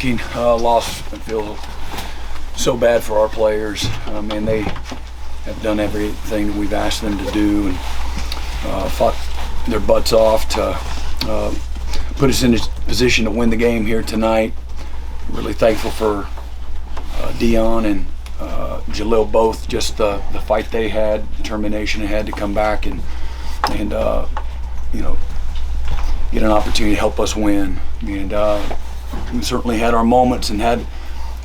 Loss, I feel so bad for our players. They have done everything that we've asked them to do and fought their butts off to put us in a position to win the game here tonight. Really thankful for Dion and Jalil both, just the fight they had, determination they had to come back and get an opportunity to help us win. And we certainly had our moments and had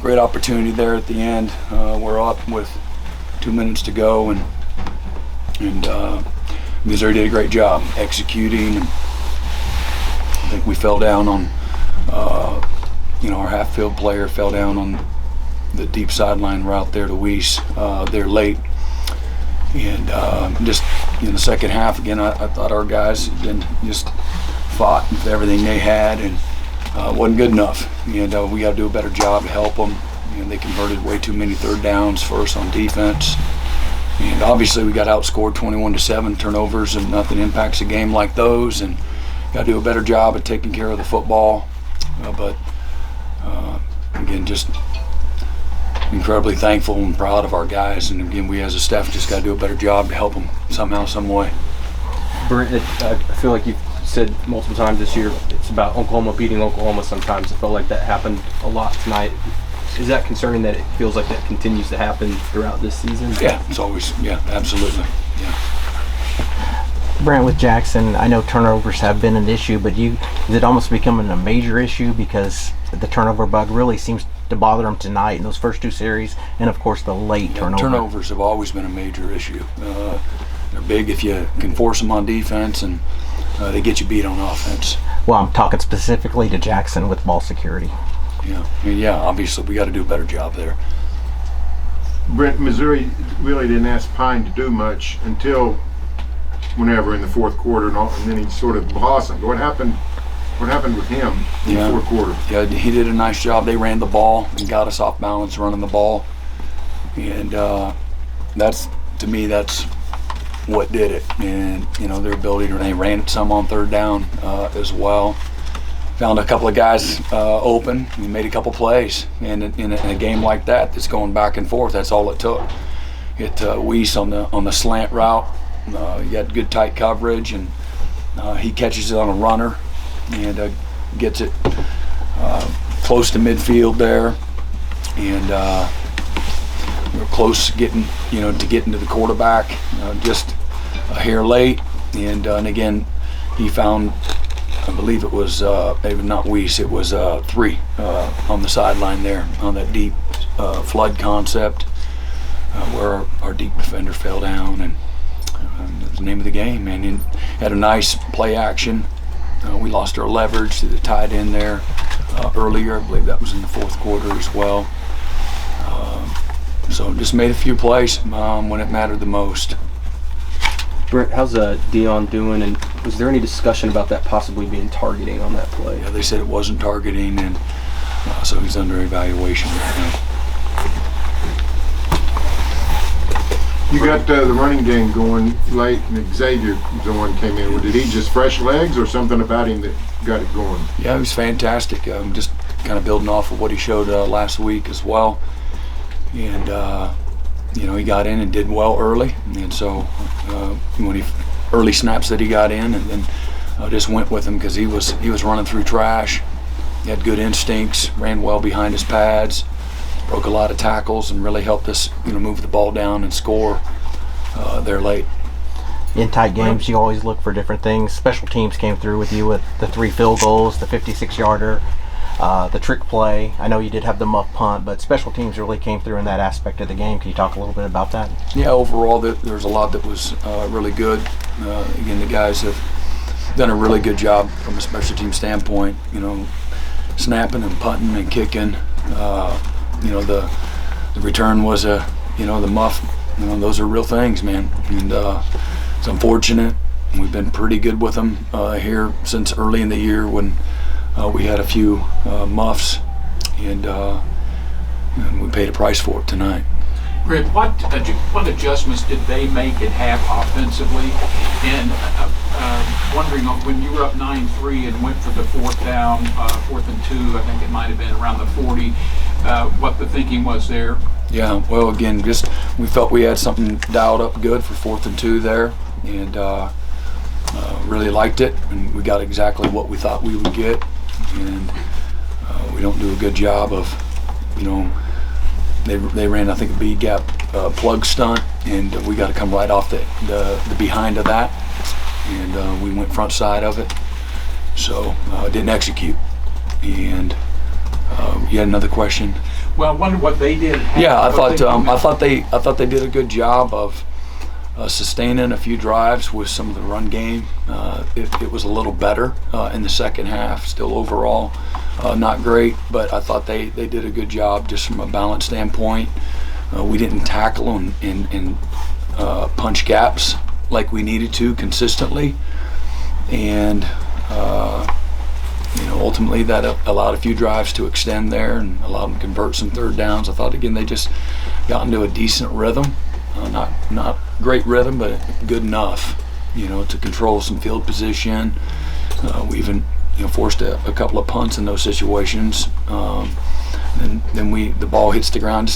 great opportunity there at the end. We're up with 2 minutes to go, and Missouri did a great job executing. I think we fell down on, our half-field player fell down on the deep sideline route there to Weiss there late. And just in the second half, again, I thought our guys again just fought with everything they had, and wasn't good enough. And we got to do a better job to help them. They converted way too many third downs for us on defense. And obviously we got outscored 21-7 turnovers, and nothing impacts a game like those. And got to do a better job at taking care of the football. But again, just incredibly thankful and proud of our guys. And again, we as a staff just got to do a better job to help them somehow, some way. Brent, I feel like you've said multiple times this year it's about Oklahoma beating Oklahoma sometimes. I felt like that happened a lot tonight. Is that concerning that it feels like that continues to happen throughout this season? Yeah, it's always, absolutely. Yeah. Brent, with Jackson, I know turnovers have been an issue, but is it almost becoming a major issue because the turnover bug really seems to bother him tonight in those first two series, and of course the late turnover? Turnovers have always been a major issue. They're big if you can force them on defense, and they get you beat on offense. Well, I'm talking specifically to Jackson with ball security. Yeah, obviously we got to do a better job there. Brent, Missouri really didn't ask Pine to do much until whenever in the fourth quarter, and then he sort of blossomed. What happened with him in the fourth quarter? Yeah, he did a nice job. They ran the ball and got us off balance running the ball. And that's what did it. And, their ability to they ran it some on third down as well. Found a couple of guys open. We made a couple plays. And in a game like that that's going back and forth, that's all it took. Hit Weiss on the slant route. He had good tight coverage, and he catches it on a runner and gets it close to midfield there. And we're close getting to the quarterback, just a hair late. And again, he found, I believe it was maybe not Weiss, it was 3 on the sideline there on that deep flood concept where our deep defender fell down, and that was the name of the game. And had a nice play action. We lost our leverage to the tight end there earlier. I believe that was in the fourth quarter as well. So just made a few plays when it mattered the most. Brent, how's Dion doing, and was there any discussion about that possibly being targeting on that play? Yeah, they said it wasn't targeting, and so he's under evaluation right now. You got the running game going late, and Xavier was the one came in. Did he just fresh legs or something about him that got it going? Yeah, he was fantastic. Just kind of building off of what he showed last week as well. And he got in and did well early, and so when early snaps that he got in, and then just went with him because he was running through trash. He had good instincts, ran well behind his pads, broke a lot of tackles, and really helped us move the ball down and score there late. In tight games, you always look for different things. Special teams came through with you with the 3 field goals, the 56-yarder. The trick play. I know you did have the muff punt, but special teams really came through in that aspect of the game. Can you talk a little bit about that? Yeah, overall, there's a lot that was really good. Again, the guys have done a really good job from a special team standpoint. Snapping and punting and kicking. The return was the muff. Those are real things, man. And it's unfortunate. We've been pretty good with them here since early in the year when we had a few muffs, and we paid a price for it tonight. Brent, what adjustments did they make at half offensively? And wondering, when you were up 9-3 and went for the fourth down, 4th and 2, I think it might have been around the 40, what the thinking was there. Yeah, well, again, just we felt we had something dialed up good for 4th and 2 there, and really liked it, and we got exactly what we thought we would get. And we don't do a good job of, they ran, I think, a B gap plug stunt, and we got to come right off the behind of that, and we went front side of it, so didn't execute. And you had another question? Well, I wonder what they did. Yeah, I thought they did a good job of sustaining a few drives with some of the run game. It was a little better in the second half. Still overall not great, but I thought they did a good job just from a balance standpoint. We didn't tackle and punch gaps like we needed to consistently, and ultimately that allowed a few drives to extend there and allowed them to convert some third downs. I thought, again, they just got into a decent rhythm. Not great rhythm, but good enough, to control some field position. We even, forced a couple of punts in those situations. Then the ball hits the ground.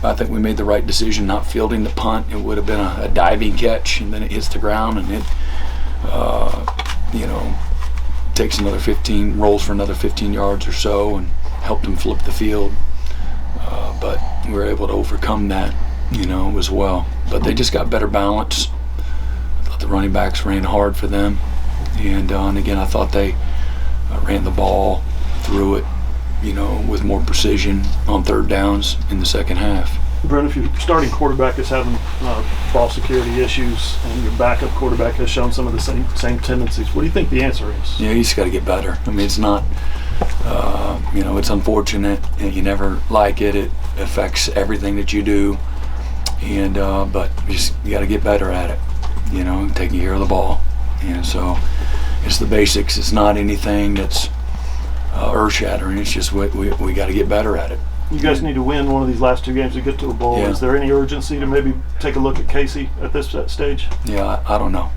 I think we made the right decision not fielding the punt. It would have been a diving catch, and then it hits the ground, and it, takes another 15, rolls for another 15 yards or so, and helped them flip the field. But we were able to overcome that, as well. But they just got better balance. I thought the running backs ran hard for them. And again, I thought they ran the ball, threw it, with more precision on third downs in the second half. Brent, if your starting quarterback is having ball security issues and your backup quarterback has shown some of the same tendencies, what do you think the answer is? Yeah, you just got to get better. I mean, it's not, it's unfortunate, and you never like it. It affects everything that you do. And but you got to get better at it, taking care of the ball. And so it's the basics. It's not anything that's earth-shattering. It's just we got to get better at it. You guys need to win one of these last 2 games to get to a bowl. Yeah. Is there any urgency to maybe take a look at Casey at this stage? Yeah, I don't know.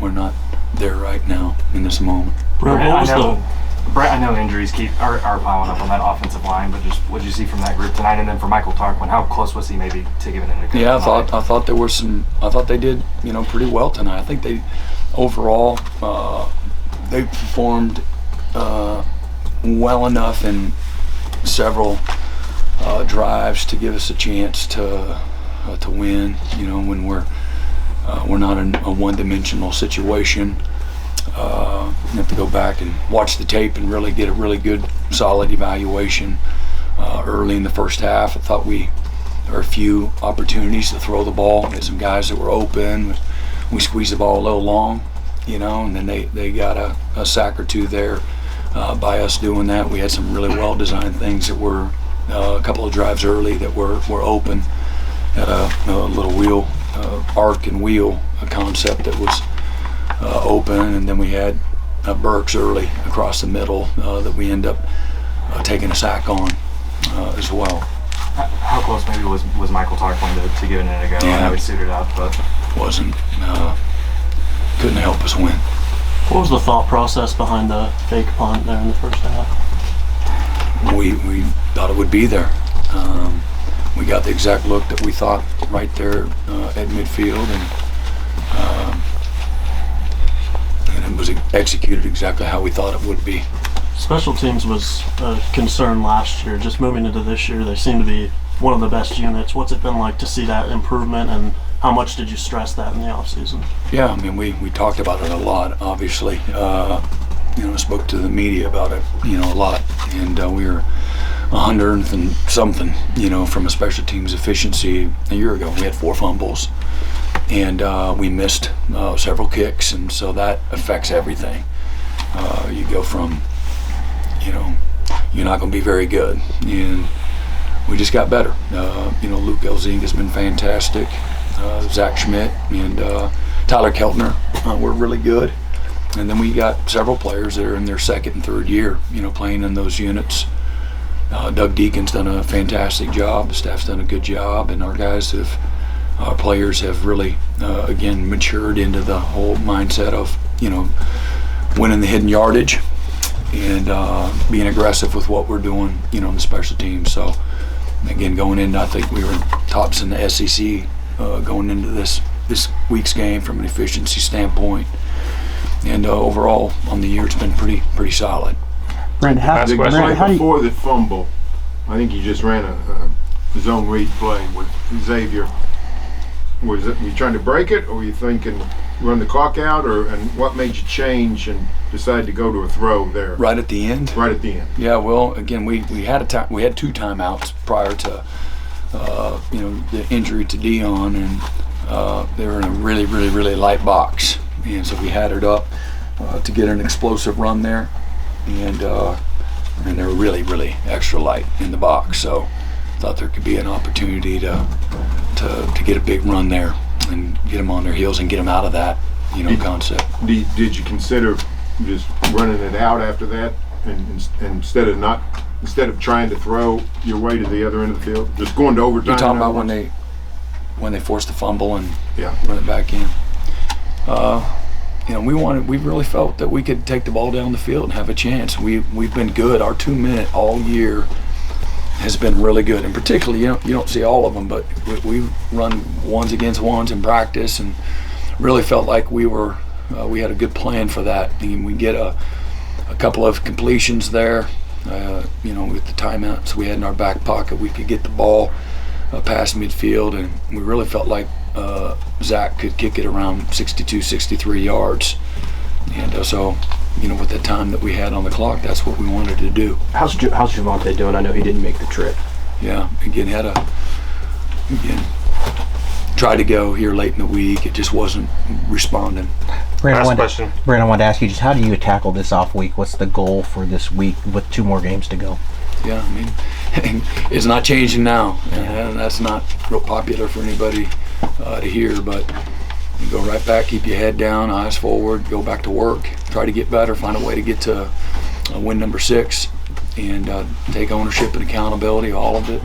We're not there right now in this moment. Brent, I know injuries are piling up on that offensive line, but just what did you see from that group tonight? And then for Michael Tarquin, how close was he maybe to giving it a go? Yeah, I thought there were some. I thought they did pretty well tonight. I think they overall they performed well enough in several drives to give us a chance to win. When we're not in a one-dimensional situation. You have to go back and watch the tape and really get a really good, solid evaluation. Early in the first half, I thought there were a few opportunities to throw the ball. We had some guys that were open. We squeezed the ball a little long, and then they got a sack or two there by us doing that. We had some really well-designed things that were a couple of drives early that were open. Had a little wheel, arc and wheel concept that was open, and then we had Burks early across the middle that we end up taking a sack on as well. How close maybe was Michael Tarquin to giving it a go? Yeah. I know he suited up, but Wasn't couldn't help us win. What was the thought process behind the fake punt there in the first half? We thought it would be there. We got the exact look that we thought right there at midfield, and it was executed exactly how we thought it would be. Special teams was a concern last year. Just moving into this year, they seem to be one of the best units. What's it been like to see that improvement, and how much did you stress that in the offseason? Yeah, I mean, we talked about it a lot, obviously. Spoke to the media about it, a lot. And we were 100th and something, from a special teams efficiency a year ago. We had 4 fumbles, and we missed several kicks, and so that affects everything. You go from, you're not going to be very good, and we just got better. Luke Elzing has been fantastic. Zach Schmidt and Tyler Keltner were really good. And then we got several players that are in their second and third year, playing in those units. Doug Deacon's done a fantastic job. The staff's done a good job, and our guys have our players have really, again, matured into the whole mindset of, winning the hidden yardage and being aggressive with what we're doing, in the special teams. So, again, going in, I think we were tops in the SEC going into this week's game from an efficiency standpoint. And overall, on the year, it's been pretty solid. Brent, how do Before the fumble, I think you just ran a zone read play with Xavier. Was it you trying to break it, or were you thinking run the clock out, and what made you change and decide to go to a throw there? Right at the end? Right at the end. Yeah, well, again, we had we had 2 timeouts prior to the injury to Dion, and they were in a really light box, and so we had it up to get an explosive run there, and they were really extra light in the box. So thought there could be an opportunity to get a big run there and get them on their heels and get them out of that concept. Did you consider just running it out after that, and instead of trying to throw your way to the other end of the field, just going to overtime? You're talking about when they forced the fumble and run it back in. We really felt that we could take the ball down the field and have a chance. We've been good. Our 2-minute all year has been really good, and particularly you don't see all of them, but we run ones against ones in practice, and really felt like we had a good plan for that. And we get a couple of completions there, with the timeouts we had in our back pocket. We could get the ball past midfield, and we really felt like Zach could kick it around 62, 63 yards. And so, with the time that we had on the clock, that's what we wanted to do. How's Javonte doing? I know he didn't make the trip. Yeah, again, tried to go here late in the week. It just wasn't responding. Brent, I wanted to ask you, just how do you tackle this off week? What's the goal for this week with 2 more games to go? Yeah, it's not changing now, and that's not real popular for anybody to hear, but you go right back, keep your head down, eyes forward, go back to work, try to get better, find a way to get to win number 6, and take ownership and accountability, all of it,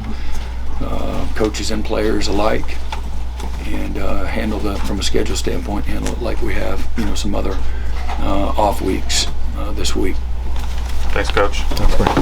coaches and players alike, and handle from a schedule standpoint, handle it like we have, some other off weeks this week. Thanks, Coach. Thanks, Brent.